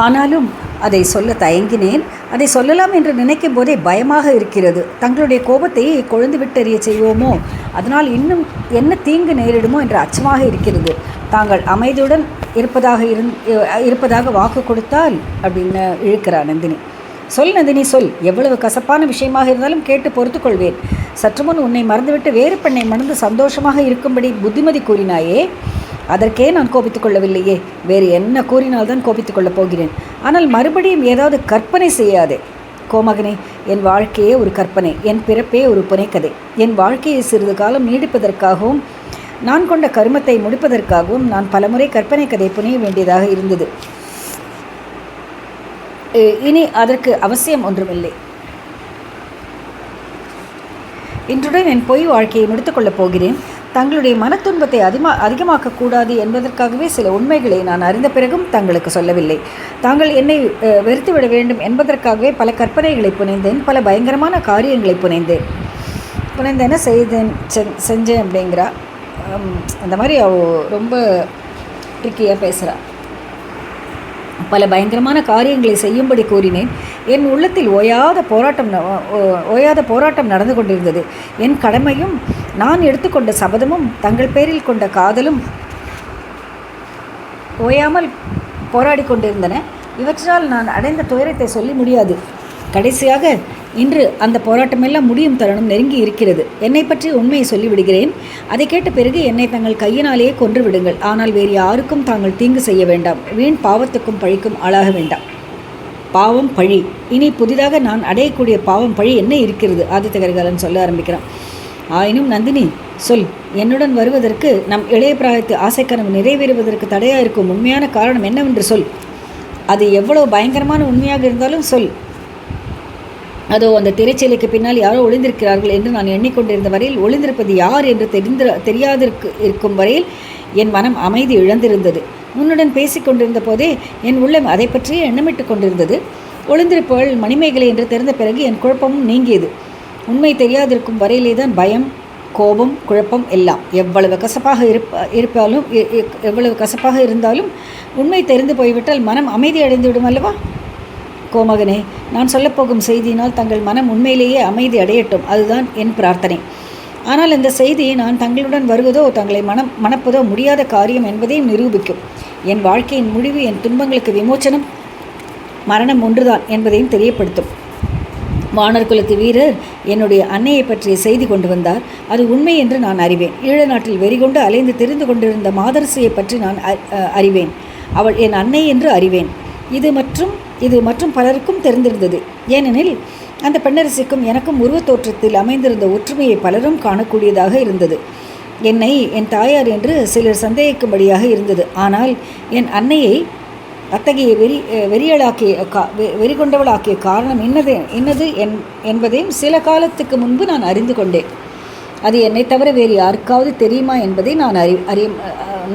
ஆனாலும் அதை சொல்ல தயங்கினேன். அதை சொல்லலாம் என்று நினைக்கும் போதே பயமாக இருக்கிறது. தங்களுடைய கோபத்தை கொழுந்து விட்டெறிய செய்வோமோ, அதனால் இன்னும் என்ன தீங்கு நேரிடுமோ என்ற அச்சமாக இருக்கிறது. தாங்கள் அமைதியுடன் இருப்பதாக வாக்கு கொடுத்தால் அப்படின்னு இழுக்கிறார் நந்தினி. சொல் நந்தினி, சொல். எவ்வளவு கசப்பான விஷயமாக இருந்தாலும் கேட்டு பொறுத்துக்கொள்வேன். சற்று முன் உன்னை மறந்துவிட்டு வேறு பெண்ணை மறந்து சந்தோஷமாக இருக்கும்படி புத்திமதி கூறினாயே, அதற்கே நான் கோபித்துக் கொள்ளவில்லையே. வேறு என்ன கூறினால்தான் கோபித்துக் கொள்ளப் போகிறேன். ஆனால் மறுபடியும் ஏதாவது கற்பனை செய்யாதே. கோமகனே, என் வாழ்க்கையே ஒரு கற்பனை, என் பிறப்பே ஒரு புனைக்கதை. என் வாழ்க்கையை சிறிது காலம் நீடிப்பதற்காகவும் நான் கொண்ட கருமத்தை முடிப்பதற்காகவும் நான் பலமுறை கற்பனை கதை புனைய வேண்டியதாக இருந்தது. இனி அதற்கு அவசியம் ஒன்றுமில்லை. இன்றுடன் என் பொய் வாழ்க்கையை முடித்துக்கொள்ளப் போகிறேன். தங்களுடைய மனத்துன்பத்தை அதிகமாக்கக்கூடாது என்பதற்காகவே சில உண்மைகளை நான் அறிந்த பிறகும் தங்களுக்கு சொல்லவில்லை. தாங்கள் என்னை வெறுத்துவிட வேண்டும் என்பதற்காகவே பல கற்பனைகளை புனைந்தேன், பல பயங்கரமான காரியங்களை புனைந்தேன்னு செஞ்சேன் அப்படிங்கிறா. அந்த மாதிரி ரொம்ப ட்ரிக்கியாக பேசுகிறா. பல பயங்கரமான காரியங்களை செய்யும்படி கூறினேன். என் உள்ளத்தில் ஓயாத போராட்டம் நடந்து கொண்டிருந்தது. என் கடமையும் நான் எடுத்துக்கொண்ட சபதமும் தங்கள் பேரில் கொண்ட காதலும் ஓயாமல் போராடி கொண்டிருந்தன. இவற்றால் நான் அடைந்த துயரத்தை சொல்லி முடியாது. கடைசியாக இன்று அந்த போராட்டமெல்லாம் முடியும் தருணம் நெருங்கி இருக்கிறது. என்னை பற்றி உண்மையை சொல்லிவிடுகிறேன். அதை கேட்ட பிறகு என்னை தங்கள் கையினாலேயே கொன்று விடுங்கள். ஆனால் வேறு யாருக்கும் தாங்கள் தீங்கு செய்ய வேண்டாம். வீண் பாவத்துக்கும் பழிக்கும் ஆளாக வேண்டாம். பாவம் பழி. இனி புதிதாக நான் அடையக்கூடிய பாவம் பழி என்ன இருக்கிறது? ஆதித்த கரிகாலன் சொல்ல ஆரம்பிக்கிறான். ஆயினும் நந்தினி, சொல். என்னுடன் வருவதற்கு நம் இளைய பிராயத்து ஆசைக்கனவு நிறைவேறுவதற்கு தடையாக இருக்கும் உண்மையான காரணம் என்னவென்று சொல். அது எவ்வளவு பயங்கரமான உண்மையாக இருந்தாலும் சொல். அதோ அந்த திரைச்சீலைக்கு பின்னால் யாரோ ஒளிந்திருக்கிறார்கள் என்று நான் எண்ணிக்கொண்டிருந்த வரையில் ஒளிந்திருப்பது யார் என்று தெரியாதிருக்கும் வரையில் என் மனம் அமைதி இழந்திருந்தது. உன்னுடன் பேசிக்கொண்டிருந்த போதே என் உள்ளம் அதை பற்றியே எண்ணமிட்டு கொண்டிருந்தது. ஒளிந்திருப்பவள் மணிமேகலை என்று தெரிந்த பிறகு என் குழப்பமும் நீங்கியது. உண்மை தெரியாதிருக்கும் வரையிலே தான் பயம், கோபம், குழப்பம் எல்லாம். எவ்வளவு கசப்பாக இருந்தாலும் உண்மை தெரிந்து போய்விட்டால் மனம் அமைதி அடைந்து விடும் அல்லவா? கோமகனே, நான் சொல்லப்போகும் செய்தியினால் தங்கள் மனம் உண்மையிலேயே அமைதி அடையட்டும். அதுதான் என் பிரார்த்தனை. ஆனால் இந்த செய்தி நான் தங்களுடன் வருவதோ தங்களை மணப்பதோ முடியாத காரியம் என்பதையும் நிரூபிக்கும். என் வாழ்க்கையின் முடிவு, என் துன்பங்களுக்கு விமோச்சனம் மரணம் ஒன்றுதான் என்பதையும் தெரியப்படுத்தும். வானர் குலத்து வீரர் என்னுடைய அன்னையை பற்றிய செய்தி கொண்டு வந்தார். அது உண்மை என்று நான் அறிவேன். ஈழ நாட்டில் வெறிகொண்டு அலைந்து தெரிந்து கொண்டிருந்த மாதரசியை பற்றி நான் அறிவேன். அவள் என் அன்னை என்று அறிவேன். இது மற்றும் பலருக்கும் தெரிந்திருந்தது. ஏனெனில் அந்த பெண்ணரசிக்கும் எனக்கும் உருவத் தோற்றத்தில் அமைந்திருந்த ஒற்றுமையை பலரும் காணக்கூடியதாக இருந்தது. என்னை என் தாயார் என்று சிலர் சந்தேகிக்கும்படியாக இருந்தது. ஆனால் என் அன்னையை அத்தகைய வெறி கொண்டவளாக்கிய காரணம் இன்னது என்பதையும் சில காலத்துக்கு முன்பு நான் அறிந்து கொண்டேன். அது என்னை தவிர வேறு யாருக்காவது தெரியுமா என்பதை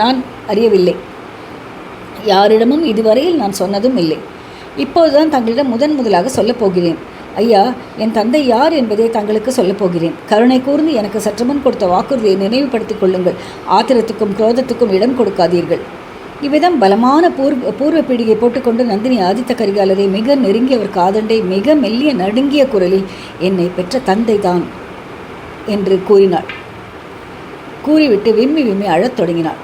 நான் அறியவில்லை. யாரிடமும் இதுவரையில் நான் சொன்னதும் இல்லை. இப்போதுதான் தங்களிடம் முதலாக சொல்லப்போகிறேன். ஐயா, என் தந்தை யார் என்பதை தங்களுக்கு சொல்லப்போகிறேன். கருணை கூர்ந்து எனக்கு சற்று முன் கொடுத்த வாக்குறுதியை நினைவுபடுத்திக் கொள்ளுங்கள். ஆத்திரத்துக்கும் குரோதத்துக்கும் இடம் கொடுக்காதீர்கள். இவ்விதம் பலமான பூர்வ பீடிகை போட்டுக்கொண்டு நந்தினி ஆதித்த கரிகாலரை மிக நெருங்கி அவர் காதண்டை மிக மெல்லிய நடுங்கிய குரலில் என்னை பெற்ற தந்தை தான் என்று கூறிவிட்டு விம்மி அழத் தொடங்கினாள்.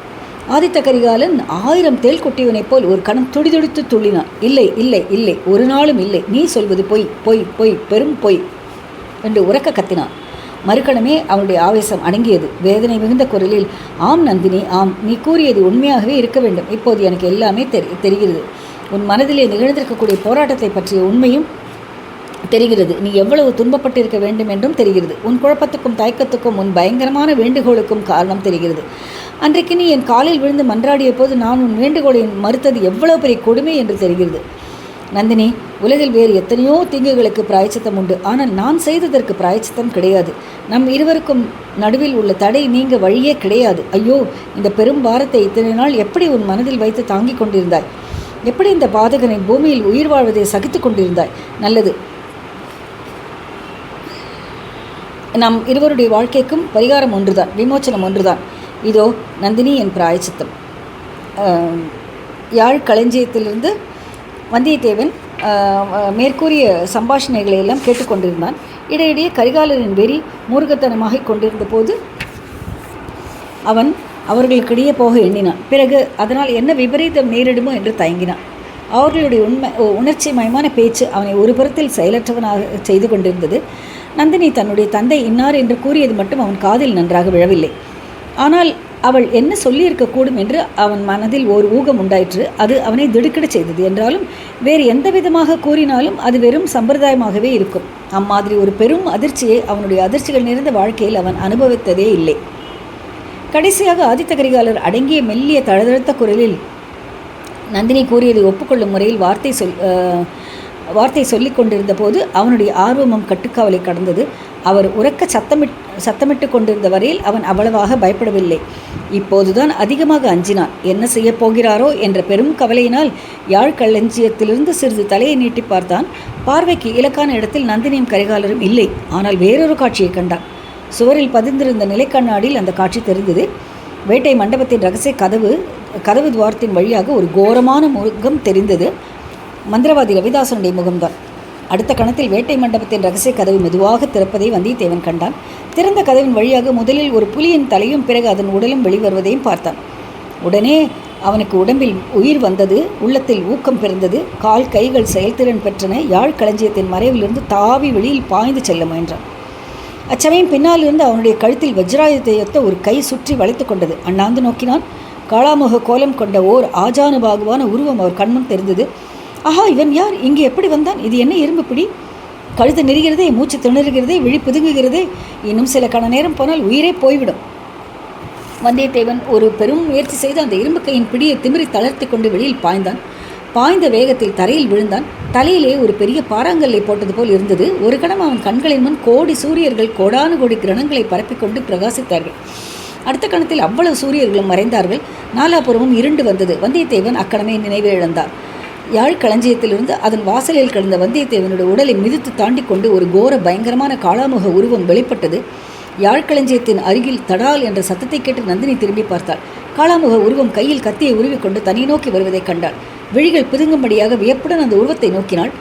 ஆதித்த கரிகாலன் 1000 தேள் கொட்டியவனைப் போல் ஒரு கணம் துடிதுடித்து துள்ளினான். இல்லை இல்லை இல்லை, ஒரு நாளும் இல்லை. நீ சொல்வது பொய், பொய், பொய், பெரும் பொய் என்று உரக்க கத்தினான். மறுகணமே அவனுடைய ஆவேசம் அடங்கியது. வேதனை மிகுந்த குரலில், ஆம் நந்தினி, ஆம், நீ கூறியது உண்மையாகவே இருக்க வேண்டும். இப்போது எனக்கு எல்லாமே தெரிகிறது. உன் மனதிலே நிகழ்ந்திருக்கக்கூடிய போராட்டத்தை பற்றிய உண்மையும் தெரிகிறது. நீ எவ்வளவு துன்பப்பட்டிருக்க வேண்டும் என்றும் தெரிகிறது. உன் குழப்பத்துக்கும் தயக்கத்துக்கும் உன் பயங்கரமான வேண்டுகோளுக்கும் காரணம் தெரிகிறது. அன்றைக்கு நீ என் காலில் விழுந்து மன்றாடிய போது நான் உன் வேண்டுகோளை மறுத்தது எவ்வளவு பெரிய கொடுமை என்று தெரிகிறது. நந்தினி, உலகில் வேறு எத்தனையோ தீங்குகளுக்கு பிராயச்சித்தம் உண்டு. ஆனால் நான் செய்ததற்கு பிராயச்சித்தம் கிடையாது. நம் இருவருக்கும் நடுவில் உள்ள தடை நீங்க வழியே கிடையாது. ஐயோ, இந்த பெரும் பாரத்தை இத்தனை நாள் எப்படி உன் மனதில் வைத்து தாங்கிக் கொண்டிருந்தாய்? எப்படி இந்த பாதகனை பூமியில் உயிர் வாழ்வதை சகித்து கொண்டிருந்தாய்? நல்லது, நம் இருவருடைய வாழ்க்கைக்கும் பரிகாரம் ஒன்றுதான், விமோச்சனம் ஒன்றுதான். இதோ நந்தினி, என் பிராயச்சித்தம். யாழ் களஞ்சியத்திலிருந்து வந்தியத்தேவன் மேற்கூறிய சம்பாஷணைகளை எல்லாம் கேட்டுக்கொண்டிருந்தான். இடையிடையே கரிகாலரின் வெறி மூர்க்கத்தனமாக கொண்டிருந்த போது அவன் அவர்களுக்கிடையே போக எண்ணினான். பிறகு அதனால் என்ன விபரீதம் நேரிடுமோ என்று தயங்கினான். அவர்களுடைய உணர்ச்சி மயமான பேச்சு அவனை ஒரு புறத்தில் செயலற்றவனாக செய்து கொண்டிருந்தது. நந்தினி தன்னுடைய தந்தை இன்னார் என்று கூறியது மட்டும் அவன் காதில் நன்றாக விழவில்லை. ஆனால் அவள் என்ன சொல்லியிருக்கக்கூடும் என்று அவன் மனதில் ஓர் ஊகம் உண்டாயிற்று. அது அவனை திடுக்கிடச் செய்தது. என்றாலும் வேறு எந்த விதமாக கூறினாலும் அது வெறும் சம்பிரதாயமாகவே இருக்கும். அம்மாதிரி ஒரு பெரும் அதிர்ச்சியை அவனுடைய அதிர்ச்சிகள் நிறைந்த வாழ்க்கையில் அவன் அனுபவித்ததே இல்லை. கடைசியாக ஆதித்த கரிகாலர் அடங்கிய மெல்லிய தழுதழுத்த குரலில் நந்தினி கூறியதை ஒப்புக்கொள்ளும் முறையில் வார்த்தை சொல்லி கொண்டிருந்த போது அவனுடைய ஆர்வமும் கட்டுக்காவலை கடந்தது. அவர் உறக்க சத்தமிட்டு கொண்டிருந்த வரையில் அவன் அவ்வளவாக பயப்படவில்லை. இப்போதுதான் அதிகமாக அஞ்சினான். என்ன செய்யப் போகிறாரோ என்ற பெரும் கவலையினால் யாழ் களஞ்சியத்திலிருந்து சிறிது தலையை நீட்டி பார்த்தான். பார்வைக்கு இலக்கான இடத்தில் நந்தினியும் கரிகாலரும் இல்லை. ஆனால் வேறொரு காட்சியை கண்டான். சுவரில் பதிந்திருந்த நிலைக்கண்ணாடியில் அந்த காட்சி தெரிந்தது. வேட்டை மண்டபத்தின் இரகசிய கதவு துவாரத்தின் வழியாக ஒரு கோரமான முகம் தெரிந்தது. மந்திரவாதி ரவிதாசனுடைய முகம்தான். அடுத்த கணத்தில் வேட்டை மண்டபத்தின் இரகசிய கதவு மெதுவாக திறப்பதை வந்தியத்தேவன் கண்டான். திறந்த கதவின் வழியாக முதலில் ஒரு புலியின் தலையும் பிறகு அதன் உடலும் வெளிவருவதையும் பார்த்தான். உடனே அவனுக்கு உடம்பில் உயிர் வந்தது. உள்ளத்தில் ஊக்கம் பிறந்தது. கால் கைகள் செயல்திறன் பெற்றன. யாழ் களஞ்சியத்தின் மறைவிலிருந்து தாவி வெளியில் பாய்ந்து செல்ல முயன்றான். அச்சமயம் பின்னாலிருந்து அவனுடைய கழுத்தில் வஜ்ராயுதத்தை ஒரு கை சுற்றி வளைத்து கொண்டது. அண்ணாந்து நோக்கினான். காளாமுக கோலம் கொண்ட ஓர் ஆஜானுபாகுவான உருவம் அவர் கண்முன் தெரிந்தது. ஆஹா, இவன் யார்? இங்கே எப்படி வந்தான்? இது என்ன இரும்பு பிடி? கழுத்து நெறிகிறதே, மூச்சு திணறுகிறதே, விழி பிதுங்குகிறதே. இன்னும் சில கண நேரம் போனால் உயிரே போய்விடும். வந்தியத்தேவன் ஒரு பெரும் முயற்சி செய்து அந்த இரும்பு கையின் பிடியை திமிரி தளர்த்தி கொண்டு வெளியில் பாய்ந்தான். பாய்ந்த வேகத்தில் தரையில் விழுந்தான். தலையிலே ஒரு பெரிய பாறாங்கல்லை போட்டது போல் இருந்தது. ஒரு கணம் அவன் கண்களின் முன் கோடி சூரியர்கள் கோடானு கோடி கிரணங்களை பரப்பிக்கொண்டு பிரகாசித்தார்கள். அடுத்த கணத்தில் அவ்வளவு சூரியர்களும் மறைந்தார்கள். நாலாபுரமும் இருண்டு வந்தது. வந்தியத்தேவன் அக்கணமே நினைவு இழந்தார். யாழ் களஞ்சியத்திலிருந்து அதன் வாசலில் கிடந்த வந்தியத்தேவனுடைய உடலை மிதித்து தாண்டி கொண்டு ஒரு கோர பயங்கரமான காளாமுக உருவம் வெளிப்பட்டது. யாழ்களஞ்சியத்தின் அருகில் தடால் என்ற சத்தத்தை கேட்டு நந்தினி திரும்பி பார்த்தாள். காளாமுக உருவம் கையில் கத்தியை உருவிக்கொண்டு தனி நோக்கி வருவதை கண்டாள். விழிகள் பிதுங்கும்படியாக வியப்புடன் அந்த உருவத்தை நோக்கினாள்.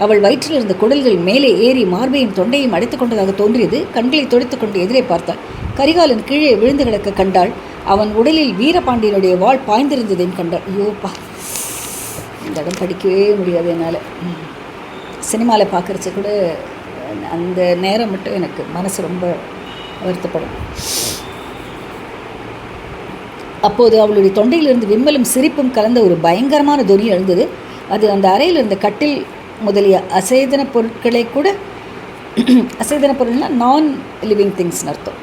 அவள் வயிற்றில் இருந்த குடல்கள் மேலே ஏறி மார்பையும் தொண்டையும் அடைத்துக் கொண்டதாக தோன்றியது. கண்களை தொடுத்துக் கொண்டு எதிரே பார்த்தாள். கரிகாலன் கீழே விழுந்து கிடக்க கண்டாள். அவன் உடலில் வீரபாண்டியனுடைய வாள் பாய்ந்திருந்ததையும் கண்டாள். ஐயோப்பா, இந்த இடம் படிக்கவே முடியாது என்னால். சினிமாவில் பார்க்குறச்சு கூட அந்த நேரம் மட்டும் எனக்கு மனசு ரொம்ப வருத்தப்படும். அப்போது அவளுடைய தொண்டையிலிருந்து விம்மலும் சிரிப்பும் கலந்த ஒரு பயங்கரமான தொனி எழுந்தது. அது அந்த அறையில் இருந்த கட்டில் முதலிய அசேதன பொருட்களை கூட, அசேதன பொருள்னால் நான் லிவிங் திங்ஸ்னு அர்த்தம்,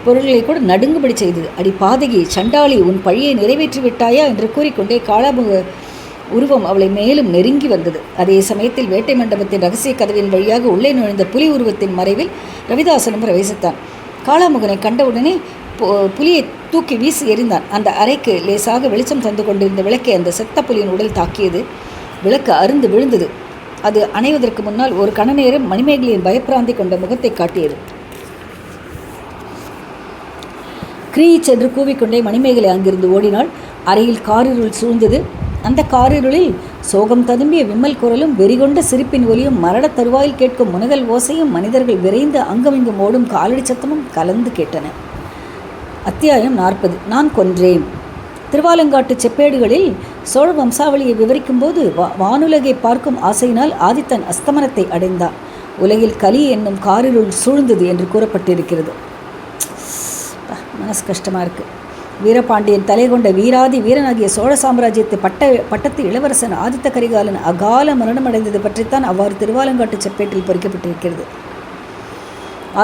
பொருள்களை கூட நடுங்குபடி செய்தது. அடி பாதகி, சண்டாளி, உன் பழியை நிறைவேற்றி விட்டாயா என்று கூறிக்கொண்டே காளாமுக உருவம் அவளை மேலும் நெருங்கி வந்தது. அதே சமயத்தில் வேட்டை மண்டபத்தின் இரகசிய கதவின் வழியாக உள்ளே நுழைந்த புலி உருவத்தின் மறைவில் ரவிதாசனும் பிரவேசித்தான். காளாமுகனை கண்டவுடனே புலியை தூக்கி வீசி எறிந்தான். அந்த அறைக்கு லேசாக வெளிச்சம் தந்து கொண்டிருந்த விளக்கை அந்த செத்த புலியின் உடல் தாக்கியது. விளக்கு அருந்து விழுந்தது. அது அணைவதற்கு முன்னால் ஒரு கண நேரம் மணிமேகலையின் பயப்பிராந்தி கொண்ட முகத்தை காட்டியது. கிரீச் என்று கூவிக்கொண்டே மணிமேகலை அங்கிருந்து ஓடினாள். அறையில் காரிருள் சூழ்ந்தது. அந்த காரிருளில் சோகம் ததும்பிய விம்மல் குரலும் வெறிகொண்ட சிரிப்பின் ஒலியும் மரண தருவாயில் கேட்கும் முனகல் ஓசையும் மனிதர்கள் விரைந்து அங்கமிங்கும் ஓடும் காலடி சத்தமும் கலந்து கேட்டன. அத்தியாயம் 40. நான் கொன்றேன். திருவாலங்காட்டு செப்பேடுகளில் சோழ வம்சாவளியை விவரிக்கும் போது வானுலகை பார்க்கும் ஆசையினால் ஆதித்தன் அஸ்தமனத்தை அடைந்தான். உலகில் கலி என்னும் காரிருள் சூழ்ந்தது என்று கூறப்பட்டிருக்கிறது. மனசு கஷ்டமாக இருக்குது. வீரபாண்டியன் தலை கொண்ட வீராதி வீரனாகிய சோழ சாம்ராஜ்யத்தை பட்டத்து இளவரசன் ஆதித்த கரிகாலன் அகால மரணமடைந்தது பற்றித்தான் அவ்வாறு திருவாலங்காட்டு செப்பேட்டில் பொறிக்கப்பட்டிருக்கிறது.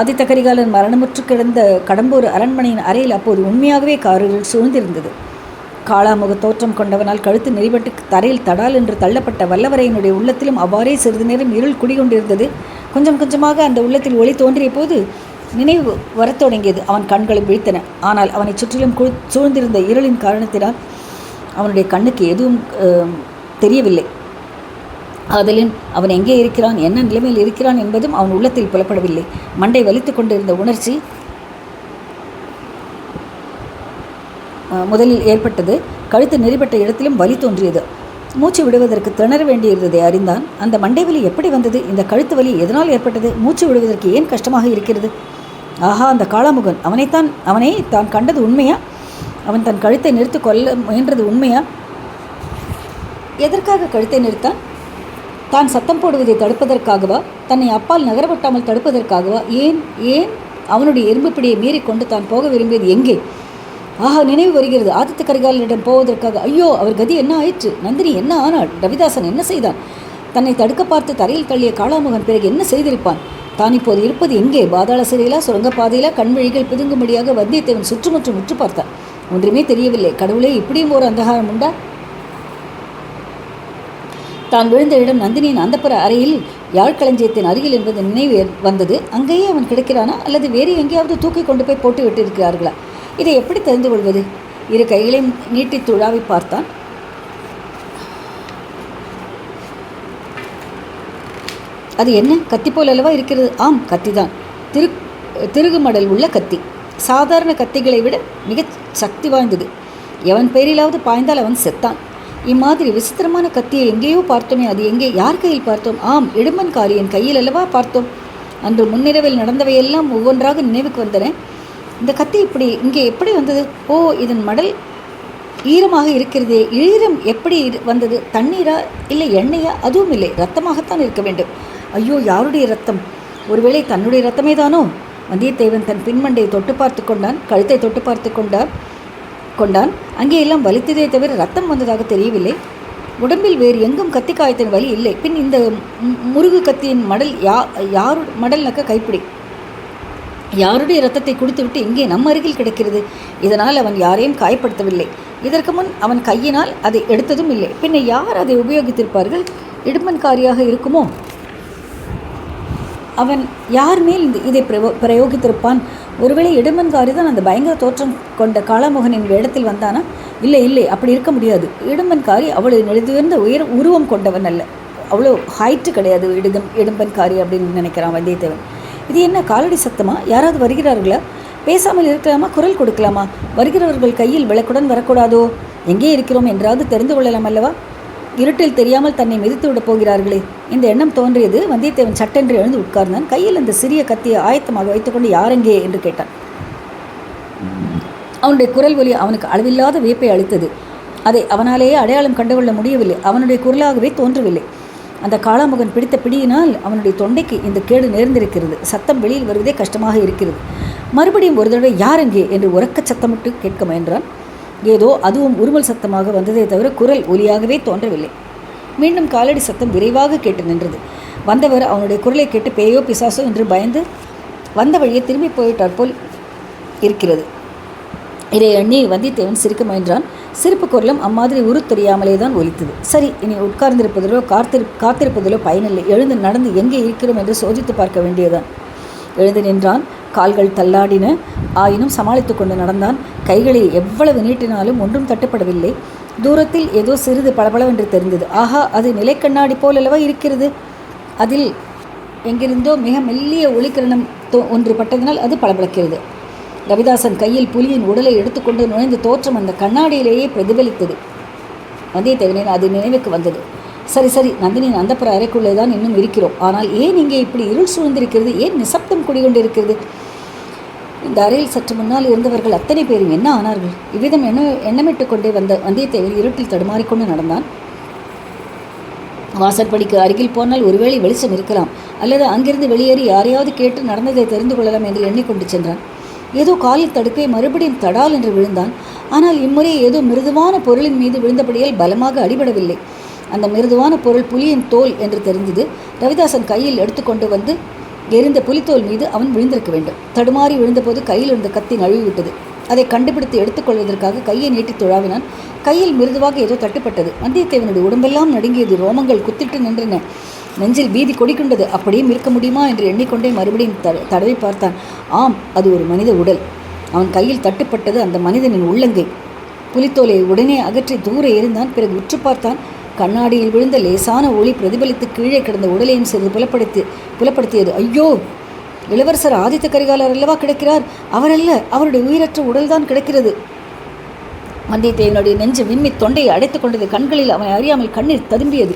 ஆதித்த கரிகாலன் மரணமுற்று கிடந்த கடம்பூர் அரண்மனையின் அறையில் அப்போது உண்மையாகவே காரிருள் சூழ்ந்திருந்தது. காளாமுக தோற்றம் கொண்டவனால் கழுத்து நெறிபட்டு தரையில் தடால் என்று தள்ளப்பட்ட வல்லவரையினுடைய உள்ளத்திலும் அவ்வாறே சிறிது நேரம் இருள் குடிகொண்டிருந்தது. கொஞ்சம் கொஞ்சமாக அந்த உள்ளத்தில் ஒளி தோன்றிய போது நினைவு வரத் தொடங்கியது. அவன் கண்களும் விழித்தன. ஆனால் அவனை சுற்றிலும் சூழ்ந்திருந்த இருளின் காரணத்தினால் அவனுடைய கண்ணுக்கு எதுவும் தெரியவில்லை. ஆதலின் அவன் எங்கே இருக்கிறான், என்ன நிலைமையில் இருக்கிறான் என்பதும் அவன் உள்ளத்தில் புலப்படவில்லை. மண்டை வலித்து கொண்டிருந்த உணர்ச்சி முதலில் ஏற்பட்டது. கழுத்து நெறிப்பட்ட இடத்திலும் வலி தோன்றியது. மூச்சு விடுவதற்கு திணற வேண்டியிருந்ததை அறிந்தான். அந்த மண்டை வலி எப்படி வந்தது? இந்த கழுத்து வலி எதனால் ஏற்பட்டது? மூச்சு விடுவதற்கு ஏன் கஷ்டமாக இருக்கிறது? ஆஹா, அந்த காளாமுகன் அவனை தான் கண்டது உண்மையா? அவன் தன் கழுத்தை நிறுத்து கொல்ல முயன்றது உண்மையா? எதற்காக கழுத்தை நிறுத்தான்? தான் சத்தம் போடுவதை தடுப்பதற்காகவா? தன்னை அப்பால் நகரப்பட்டாமல் தடுப்பதற்காகவா? ஏன் ஏன் அவனுடைய எறும்பு பிடியை மீறிக்கொண்டு தான் போக விரும்பியது எங்கே? ஆஹா, நினைவு வருகிறது. ஆதித்த கரிகாலனிடம் போவதற்காக. ஐயோ, அவர் கதி என்ன ஆயிற்று? நந்தினி என்ன ஆனாள்? ரவிதாசன் என்ன செய்தான்? தன்னை தடுக்க பார்த்து தரையில் தள்ளிய காளாமுகன் பிறகு என்ன செய்திருப்பான்? தான் இப்போது இருப்பது எங்கே? பாதாள சிறையிலா, சுரங்கப்பாதையிலா? கண்வழிகள் பிதுங்கும்படியாக வந்தியத்தேவன் சுற்றுமுற்றும் உற்று பார்த்தான். ஒன்றுமே தெரியவில்லை. கடவுளே, இப்படியும் ஒரு அந்தகாரம் உண்டா? தான் விழுந்த இடம் நந்தினியின் அந்தப்புற அறையில் யாழ்களஞ்சியத்தின் அருகில் என்பது நினைவு வந்தது. அங்கேயே அவன் கிடைக்கிறானா, அல்லது வேறு எங்கேயாவது தூக்கி கொண்டு போய் போட்டு விட்டிருக்கிறார்களா? இதை எப்படி தெரிந்து கொள்வது? இரு கைகளையும் நீட்டி துழாவி பார்த்தான். அது என்ன? கத்தி போல் அல்லவா இருக்கிறது? ஆம், கத்திதான். திருகுமடல் உள்ள கத்தி. சாதாரண கத்திகளை விட மிக சக்தி வாய்ந்தது. எவன் பேரிலாவது பாய்ந்தால் அவன் செத்தான். இம்மாதிரி விசித்திரமான கத்தியை எங்கேயோ பார்த்தோமே. அது எங்கே? யார் கையில் பார்த்தோம்? ஆம், இடும்பன்காரியின் கையில் அல்லவா பார்த்தோம். அன்று முன்னிரவில் நடந்தவையெல்லாம் ஒவ்வொன்றாக நினைவுக்கு வந்தன. இந்த கத்தி இங்கே எப்படி வந்தது? ஓ, இதன் மடல் ஈரமாக இருக்கிறதே. ஈரம் எப்படி வந்தது? தண்ணீரா, இல்லை எண்ணெயா? அதுவும் இல்லை, இரத்தமாகத்தான் இருக்க வேண்டும். ஐயோ, யாருடைய இரத்தம்? ஒருவேளை தன்னுடைய இரத்தமே தானோ? வந்தியத்தேவன் தன் பின்மண்டையை தொட்டு பார்த்து கொண்டான். கழுத்தை தொட்டு பார்த்து கொண்டான். அங்கே எல்லாம் வலித்ததே தவிர ரத்தம் வந்ததாக தெரியவில்லை. உடம்பில் வேறு எங்கும் கத்தி காயத்தின் வலி இல்லை. பின் இந்த முருகு கத்தியின் மடல் யாரு மடல்னாக்க கைப்பிடி. யாருடைய இரத்தத்தை குடித்துவிட்டு இங்கே நம் அருகில் கிடக்கிறது. இதனால் அவன் யாரையும் காயப்படுத்தவில்லை. இதற்கு முன் அவன் கையினால் அதை எடுத்ததும் இல்லை. பின்ன யார் அதை உபயோகித்திருப்பார்கள்? இடும்பன்காரியாக இருக்குமோ? அவன் யார் மேல் இதை பிரயோகித்திருப்பான்? ஒருவேளை இடும்பன்காரி தான் அந்த பயங்கர தோற்றம் கொண்ட காளாமுகனின் இடத்தில் வந்தானா? இல்லை, அப்படி இருக்க முடியாது. இடும்பன்காரி அவ்வளவு நெடுதுயர்ந்த உருவம் கொண்டவன் அல்ல. அவ்வளோ ஹைட்டு கிடையாது இடும்பன்காரி அப்படின்னு நினைக்கிறான் வந்தியத்தேவன். இது என்ன காலடி சத்தமா? யாராவது வருகிறார்களா? பேசாமல் இருக்கலாமா? குரல் கொடுக்கலாமா? வருகிறவர்கள் கையில் விளக்குடன் வரக்கூடாதோ? எங்கே இருக்கிறோம் என்றாவது தெரிந்து கொள்ளலாம் அல்லவா? இருட்டில் தெரியாமல் தன்னை மிதித்து விடப் போகிறார்களே. இந்த எண்ணம் தோன்றியது. வந்தியத்தேவன் சட்டென்று எழுந்து உட்கார்ந்தான். கையில் அந்த சிறிய கத்தியை ஆயத்தமாக வைத்துக்கொண்டு யாரெங்கே என்று கேட்டான். அவனுடைய குரல் ஒலி அவனுக்கு அளவில்லாத வியப்பை அளித்தது. அதை அவனாலேயே அடையாளம் கண்டுகொள்ள முடியவில்லை. அவனுடைய குரலாகவே தோன்றவில்லை. அந்த காளாமுகன் பிடித்த பிடியினால் அவனுடைய தொண்டைக்கு இந்த கேடு நேர்ந்திருக்கிறது. சத்தம் வெளியில் வருவதே கஷ்டமாக இருக்கிறது. மறுபடியும் ஒரு தடவை யாரெங்கே என்று உரக்க சத்தமிட்டு கேட்க முயன்றான். ஏதோ அதுவும் உருமல் சத்தமாக வந்ததே தவிர குரல் ஒலியாகவே தோன்றவில்லை. மீண்டும் காலடி சத்தம் விரைவாக கேட்டு நின்றது. வந்தவர் அவனுடைய குரலை கேட்டு பேயோ பிசாசோ என்று பயந்து வந்த வழியை திரும்பி போயிட்டார் போல் இருக்கிறது. இதை எண்ணி வந்தியத்தேவன் சிரிக்க முயன்றான். சிரிப்பு குரலும் அம்மாதிரி உரு தெரியாமலே தான் ஒலித்தது. சரி, இனி உட்கார்ந்திருப்பதிலோ காத்திருப்பதிலோ பயனில்லை. எழுந்து நடந்து எங்கே இருக்கிறோம் என்று சோதித்து பார்க்க வேண்டியதான். எழுந்து நின்றான். கால்கள் தள்ளாடின. ஆயினும் சமாளித்து கொண்டு நடந்தான். கைகளை எவ்வளவு நீட்டினாலும் ஒன்றும் தட்டுப்படவில்லை. தூரத்தில் ஏதோ சிறிது பளபளவென்று தெரிந்தது. ஆஹா, அது நிலைக்கண்ணாடி போல் அல்லவா இருக்கிறது. அதில் எங்கிருந்தோ மிக மெல்லிய ஒளிக்கிரணம் ஒன்று பட்டதினால் அது பளபளக்கிறது. ரவிதாசன் கையில் புலியின் உடலை எடுத்துக்கொண்டு நுழைந்த தோற்றம் அந்த கண்ணாடியிலேயே பிரதிபலித்தது. வந்தியத்தேவனின் அது நினைவுக்கு வந்தது. சரி, நந்தினியின் அந்தப்புற அறைக்குள்ளே தான் இன்னும் இருக்கிறோம். ஆனால் ஏன் இங்கே இப்படி இருள் சூழ்ந்திருக்கிறது? ஏன் நிசப்தம் குடிகொண்டிருக்கிறது? இந்த அறையில் சற்று முன்னால் இருந்தவர்கள் அத்தனை பேரும் என்ன ஆனார்கள்? இவ்விதம் எண்ணமிட்டு கொண்டே வந்த வந்தியத்தேவன் இருட்டில் தடுமாறிக்கொண்டு நடந்தான். வாசற்படிக்கு அருகில் போனால் ஒருவேளை வெளிச்சம் இருக்கலாம், அல்லது அங்கிருந்து வெளியேறி யாரையாவது கேட்டு நடந்ததை தெரிந்து கொள்ளலாம் என்று எண்ணிக்கொண்டு சென்றான். ஏதோ காலில் தடுப்பே மறுபடியும் தடால் என்று விழுந்தான். ஆனால் இம்முறை ஏதோ மிருதுவான பொருளின் மீது விழுந்தபடியால் பலமாக அடிபடவில்லை. அந்த மிருதுவான பொருள் புலியின் தோல் என்று தெரிந்தது. ரவிதாசன் கையில் எடுத்துக்கொண்டு வந்து எரிந்த புலித்தோல் மீது அவன் விழுந்திருக்க வேண்டும். தடுமாறி விழுந்தபோது கையில் இருந்த கத்தி நழுவிவிட்டது. அதை கண்டுபிடித்து எடுத்துக்கொள்வதற்காக கையை நீட்டி துழாவினான். கையில் மிருதுவாக ஏதோ தட்டுப்பட்டது. வந்தியத்தேவனுடைய உடம்பெல்லாம் நடுங்கியது. ரோமங்கள் குத்திட்டு நின்றன. நெஞ்சில் பீதி கொடிக்கொண்டது. அப்படியும் இருக்க முடியுமா என்று எண்ணிக்கொண்டே மறுபடியும் தடவை பார்த்தான். ஆம், அது ஒரு மனித உடல். அவன் கையில் தட்டுப்பட்டது அந்த மனிதனின் உள்ளங்கை. புலித்தோலை உடனே அகற்றி தூர எறிந்தான். பிறகு உற்று பார்த்தான். கண்ணாடியில் விழுந்த லேசான ஒளி பிரதிபலித்து கீழே கிடந்த உடலையும் சிறிது புலப்படுத்தியது. ஐயோ, இளவரசர் ஆதித்த கரிகாலர் அல்லவா கிடக்கிறார். அவரல்ல, அவருடைய உயிரற்ற உடல்தான் கிடக்கிறது. வந்தியத்தேவனுடைய நெஞ்சு விம்மி தொண்டையை அடைத்துக் கொண்டது. கண்களில் அவன் அறியாமல் கண்ணீர் ததும்பியது.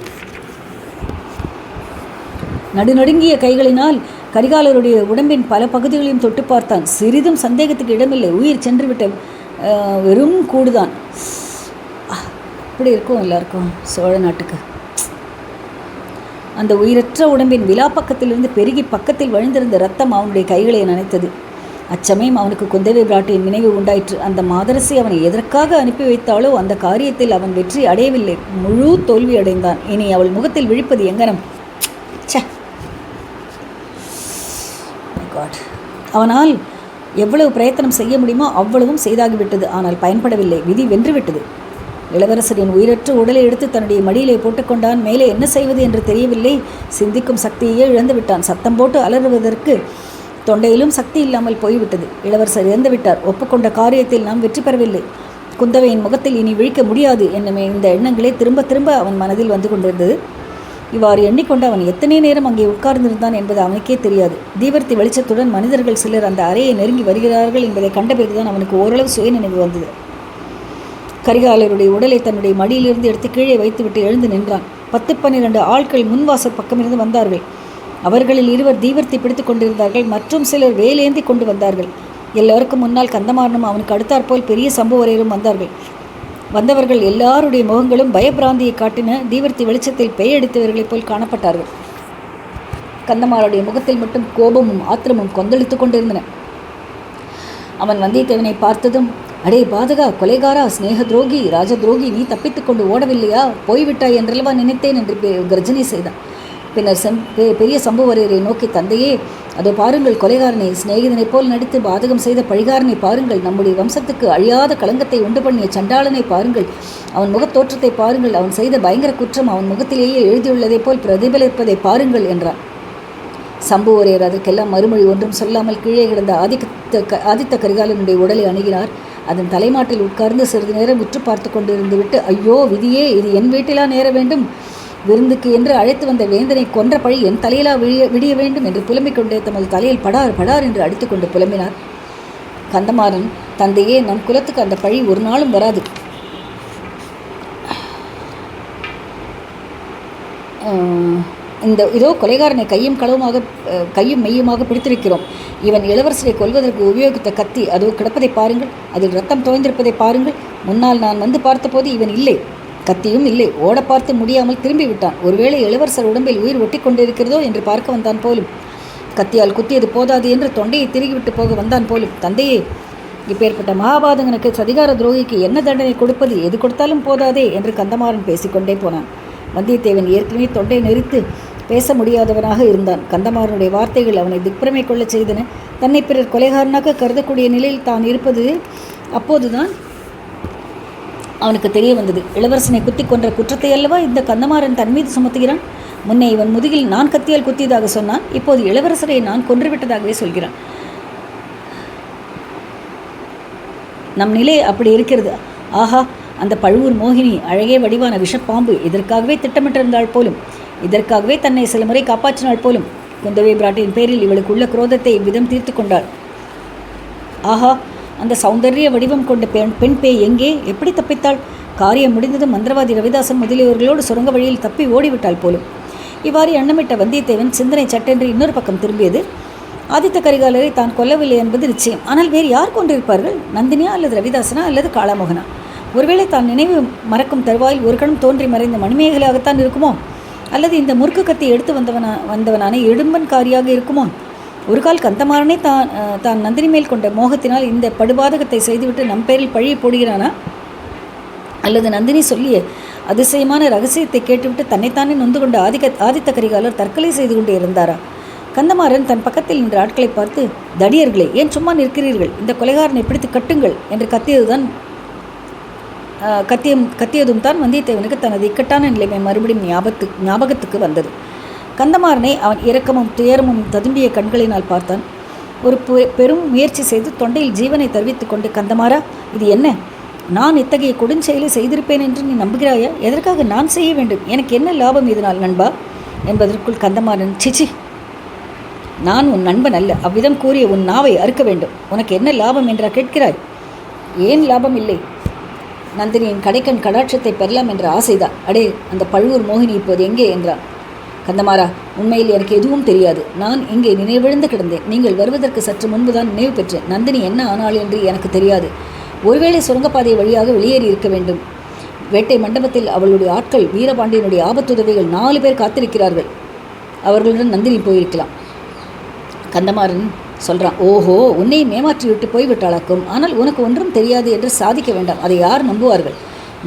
நடுநடுங்கிய கைகளினால் கரிகாலருடைய உடம்பின் பல பகுதிகளையும் தொட்டு பார்த்தான். சிறிதும் சந்தேகத்துக்கு இடமில்லை. உயிர் சென்றுவிட்ட வெறும் கூடுதான். இப்படி இருக்கும் எல்லாருக்கும் சோழ நாட்டுக்கு. அந்த உயிரற்ற உடம்பின் விழா பக்கத்திலிருந்து பெருகி பக்கத்தில் வழிந்திருந்த ரத்தம் அவனுடைய கைகளை நனைத்தது. அச்சமயம் அவனுக்கு குந்தவை பிராட்டியின் நினைவு உண்டாயிற்று. அந்த மாதரசி அவனை எதற்காக அனுப்பி வைத்தாலோ அந்த காரியத்தில் அவன் வெற்றி அடையவில்லை, முழு தோல்வி அடைந்தான். இனி அவள் முகத்தில் விழிப்பது எங்கனம்? அவனால் எவ்வளவு பிரயத்தனம் செய்ய முடியுமோ அவ்வளவும் செய்தாகிவிட்டது. ஆனால் பயன்படவில்லை. விதி வென்றுவிட்டது. இளவரசரின் உயிரற்ற உடலை எடுத்து தன்னுடைய மடியிலே போட்டுக்கொண்டான். மேலே என்ன செய்வது என்று தெரியவில்லை. சிந்திக்கும் சக்தியே இழந்து விட்டான். சத்தம் போட்டு அலறுவதற்கு தொண்டையிலும் சக்தி இல்லாமல் போய்விட்டது. இளவரசர் இறந்துவிட்டார். ஒப்புக்கொண்ட காரியத்தில் நாம் வெற்றி பெறவில்லை. குந்தவையின் முகத்தில் இனி விழிக்க முடியாது என்னுமே இந்த எண்ணங்களே திரும்ப திரும்ப அவன் மனதில் வந்து கொண்டிருந்தது. இவ்வாறு எண்ணிக்கொண்டு அவன் எத்தனை நேரம் அங்கே உட்கார்ந்திருந்தான் என்பது அவனுக்கே தெரியாது. தீவர்த்தி வெளிச்சத்துடன் மனிதர்கள் சிலர் அந்த அறையை நெருங்கி வருகிறார்கள் என்பதை கண்ட பிறகுதான் அவனுக்கு ஓரளவு சுய நினைவு வந்தது. கரிகாலருடைய உடலை தன்னுடைய மடியிலிருந்து எடுத்து கீழே வைத்துவிட்டு எழுந்து நின்றான். 10-12 ஆட்கள் முன்வாசல் பக்கமிருந்து வந்தார்கள். அவர்களில் இருவர் தீவர்த்தி பிடித்துக் கொண்டிருந்தார்கள். மற்றும் சிலர் வேலேந்தி கொண்டு வந்தார்கள். எல்லோருக்கும் முன்னால் கந்தமாறனும் அவனுக்கு அடுத்தாற்போல் பெரிய சம்புவரையரும் வந்தார்கள். வந்தவர்கள் எல்லாருடைய முகங்களும் பயபிராந்தியை காட்டின. தீவர்த்தி வெளிச்சத்தில் பேயடித்தவர்களைப் போல் காணப்பட்டார்கள். கந்தமாறனுடைய முகத்தில் மட்டும் கோபமும் ஆத்திரமும் கொந்தளித்து கொண்டிருந்தன. அவன் வந்தியத்தேவனை பார்த்ததும், அடே பாதகா, கொலைகாரா, ஸ்நேக துரோகி, ராஜ துரோகி, நீ தப்பித்துக் கொண்டு ஓடவில்லையா? போய்விட்டாய் என்றல்லவா நினைத்தேன் என்று கர்ஜனை செய்தான். பின்னர் பெரிய சம்புவரையரை நோக்கி, தந்தையே, அதோ பாருங்கள் கொலைகாரனை, சிநேகிதனைப் போல் நடித்து பாதகம் செய்த பழிகாரனை பாருங்கள், நம்முடைய வம்சத்துக்கு அழியாத களங்கத்தை உண்டு பண்ணிய சண்டாளனை பாருங்கள், அவன் முகத்தோற்றத்தை பாருங்கள், அவன் செய்த பயங்கர குற்றம் அவன் முகத்திலேயே எழுதியுள்ளதைப் போல் பிரதிபலிப்பதை பாருங்கள் என்றார். சம்புவரையர் அதற்கெல்லாம் மறுமொழி ஒன்றும் சொல்லாமல் கீழே கிடந்த ஆதித்த கரிகாலனுடைய உடலை அணுகினார். அதன் தலைமாட்டில் உட்கார்ந்து சிறிது நேரம் உற்று பார்த்து கொண்டிருந்து விட்டு, ஐயோ விதியே, இது என் வீட்டிலா நேர வேண்டும்? விருந்துக்கு என்று அழைத்து வந்த வேந்தனை கொன்ற பழி என் தலையிலா விடிய வேண்டும் என்று புலம்பிக் கொண்டே தமது தலையில் படார் படார் என்று அடித்துக்கொண்டு புலம்பினார். கந்தமாறன், தந்தையே, நம் குலத்துக்கு அந்த பழி ஒரு நாளும் வராது. இதோ கொலைகாரனை கையும் மெய்யுமாக பிடித்திருக்கிறோம். இவன் இளவரசரை கொல்வதற்கு உபயோகித்த கத்தி அதோ கிடப்பதை பாருங்கள், அதில் ரத்தம் தோய்ந்திருப்பதை பாருங்கள். முன்னால் நான் வந்து பார்த்தபோது இவன் இல்லை, கத்தியும் இல்லை. ஓட பார்த்து முடியாமல் திரும்பி விட்டான். ஒருவேளை இளவரசர் உடம்பில் உயிர் ஒட்டி கொண்டிருக்கிறதோ என்று பார்க்க வந்தான் போலும். கத்தியால் குத்தியது போதாது என்று தொண்டையை திருகிவிட்டு போக வந்தான் போலும். தந்தையே, இப்பேற்பட்ட மகாபாதகனுக்கு சதிகார துரோகிக்கு என்ன தண்டனை கொடுப்பது? எது கொடுத்தாலும் போதாதே என்று கந்தமாறன் பேசிக்கொண்டே போனான். வந்தியத்தேவன் ஏற்கனவே தொண்டை நெறித்து பேச முடியாதவனாக இருந்தான். கந்தமாறனுடைய வார்த்தைகள் அவனை திக்பிரமை கொள்ள செய்தன. தன்னை பிறர் கொலைகாரனாக கருதக்கூடிய நிலையில் தான் இருப்பது அப்போதுதான் அவனுக்கு தெரிய வந்தது. இளவரசனை குத்தி கொன்ற குற்றத்தை அல்லவா இந்த கந்தமாறன் தன் மீது சுமத்துகிறான். முன்னே இவன் முதுகில் நான் கத்தியால் குத்தியதாக சொன்னான். இப்போது இளவரசரை நான் கொன்றுவிட்டதாகவே சொல்கிறான். நம் நிலை அப்படி இருக்கிறது. ஆஹா, அந்த பழுவூர் மோகினி, அழகே வடிவான விஷப்பாம்பு, இதற்காகவே திட்டமிட்டிருந்தாள் போலும். இதற்காகவே தன்னை சில முறை காப்பாற்றினாள் போலும். குந்தவை பிராட்டியின் பேரில் இவளுக்கு உள்ள குரோதத்தை இவ்விதம் தீர்த்து கொண்டாள். ஆஹா, அந்த சௌந்தர்ய வடிவம் கொண்ட பெண் பேய் எங்கே? எப்படி தப்பித்தாள்? காரியம் முடிந்ததும் மந்திரவாதி ரவிதாசன் முதலியவர்களோடு சுரங்க வழியில் தப்பி ஓடிவிட்டாள் போலும். இவ்வாறு எண்ணமிட்ட வந்தியத்தேவன் சிந்தனை சட்டென்று இன்னொரு பக்கம் திரும்பியது. ஆதித்த கரிகாலரை தான் கொல்லவில்லை என்பது நிச்சயம். ஆனால் வேறு யார் கொண்டிருப்பார்கள்? நந்தினியா அல்லது ரவிதாசனா அல்லது காளாமோகனா? ஒருவேளை தான் நினைவு மறக்கும் தருவாயில் ஒரு கணம் தோன்றி மறைந்த மணிமேகலையாகத்தான் இருக்குமோ? அல்லது இந்த முறுக்கு கத்தை எடுத்து வந்தவனான இடும்பன்காரியாக இருக்குமோ? ஒரு கால் கந்தமாறனே தான் நந்தினி மேல் கொண்ட மோகத்தினால் இந்த படுபாதகத்தை செய்துவிட்டு நம் பேரில் பழியை போடுகிறானா? அல்லது நந்தினி சொல்லிய அதிசயமான ரகசியத்தை கேட்டுவிட்டு தன்னைத்தானே நொந்து கொண்ட ஆதித்த கரிகாலர் தற்கொலை செய்து கொண்டு இருந்தாரா? கந்தமாறன் தன் பக்கத்தில் நின்ற ஆட்களை பார்த்து, தடியர்களே, ஏன் சும்மா நிற்கிறீர்கள்? இந்த கொலைகாரனை பிடித்து கட்டுங்கள் என்று கத்தியதும் தான் வந்தியத்தேவனுக்கு தனது இக்கட்டான நிலைமை மறுபடியும் ஞாபகத்துக்கு வந்தது. கந்தமாறனை அவன் இரக்கமும் துயரமும் ததும்பிய கண்களினால் பார்த்தான். ஒரு பெரும் முயற்சி செய்து தொண்டையில் ஜீவனை தருவித்து கொண்டு, கந்தமாறா, இது என்ன? நான் இத்தகைய கொடுஞ்செயலை செய்திருப்பேன் என்று நீ நம்புகிறாயா? எதற்காக நான் செய்ய வேண்டும்? எனக்கு என்ன லாபம் இதனால் நண்பா என்பதற்குள் கந்தமாறன், சிச்சி, நான் உன் நண்பன் அல்ல. அவ்விதம் கூறிய உன் நாவை அறுக்க வேண்டும். உனக்கு என்ன லாபம் என்றா கேட்கிறாய்? ஏன் லாபம் இல்லை? நந்தினியின் கடைக்கண் கடாட்சத்தை பெறலாம் என்ற ஆசைதான். அடே, அந்த பழுவூர் மோகினி இப்போது எங்கே என்றான். கந்தமாறா, உண்மையில் எனக்கு எதுவும் தெரியாது. நான் இங்கே நினைவிழந்து கிடந்தேன். நீங்கள் வருவதற்கு சற்று முன்புதான் நினைவு பெற்றேன். நந்தினி என்ன ஆனாள் என்று எனக்கு தெரியாது. ஒருவேளை சுரங்கப்பாதை வழியாக வெளியேறி இருக்க வேண்டும். வேட்டை மண்டபத்தில் அவளுடைய ஆட்கள், வீரபாண்டியனுடைய ஆபத்துதவிகள் 4 பேர் காத்திருக்கிறார்கள். அவர்களுடன் நந்தினி போயிருக்கலாம். கந்தமாறன் சொல்கிறான். ஓஹோ, உன்னையும் ஏமாற்றி விட்டு போய்விட்டாளாக்கும். ஆனால் உனக்கு ஒன்றும் தெரியாது என்று சாதிக்க வேண்டாம். அதை யார் நம்புவார்கள்?